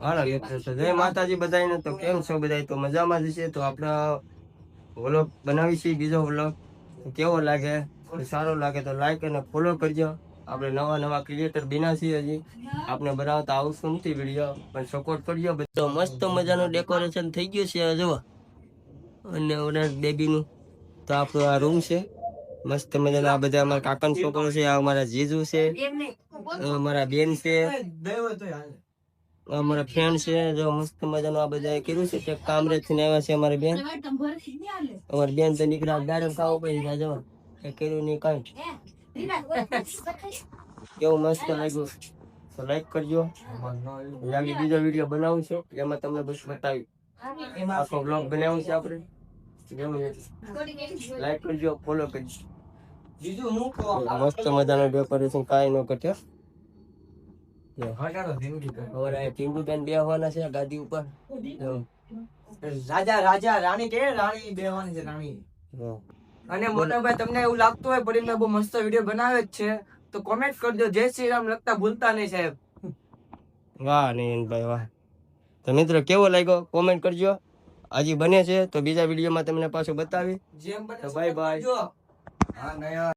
હાલો મિત્રો, તો જય માતાજી બધાને. તો કેમ છો બધા? તો મજામાં જ છે. તો આપણે વ્લોગ બનાવીશું, બીજો વ્લોગ. કેવો લાગે? સારો લાગે તો લાઈક અને ફોલો કરજો. આપણે નવા નવા ક્રિએટર બન્યા છીએ. હજી આપણે બનાવતા આવતું નથી વિડીયો, પણ સપોર્ટ કરજો. બધો મસ્ત મજાનું ડેકોરેશન થઈ ગયું છે જો. અને ઓના બેબીનું તો આપણો આ રૂમ છે મસ્ત મજાના. આ બધા અમારા કાકાનો છોકરો છે, આ અમારા જીજુ છે, અમારા બેન છે, અમારા ફ્રેન્ડ છે. જો મસ્ત મજાનું આ બધા કર્યું છે. તે કામરેજ થી આવ્યા છે અમારી બેન. અમારી બેન તો નીકળ્યા ગાડમ ખાવા પડી જો એ કર્યું નહીં કઈ. કેવું મસ્ત લાગ્યું તો લાઈક કરજો. આગળ બીજો વિડીયો બનાવું છું, એમાં તમને બસ બતાવી આખો બ્લોગ બનાવ્યું છે આપણે. લાઈક કરજો, ફોલો કરજો. મસ્ત મજાનું ડેકોરેશન કાંઈ ન ઘટ્યો. ટીંડુબેન બેહવાના છે ગાદી ઉપર. રાજા રાજા રાણી કે રાણી બેહવાની છે રાણી. અને મોટાભાઈ તમને એવું લાગતું હોય પડી મેં બહુ મસ્ત વિડીયો બનાવે જ છે તો કોમેન્ટ કરજો. જય શ્રી રામ લખતા ભૂલતા નહીં સાહેબ. વાહ નયનભાઈ વાહ. તો મિત્રો કેવો લાગ્યો કોમેન્ટ કરજો. હજી બને છે તો બીજા વિડીયોમાં તમને પાછું બતાવી. જેમ બને બાય બાય. હા નયા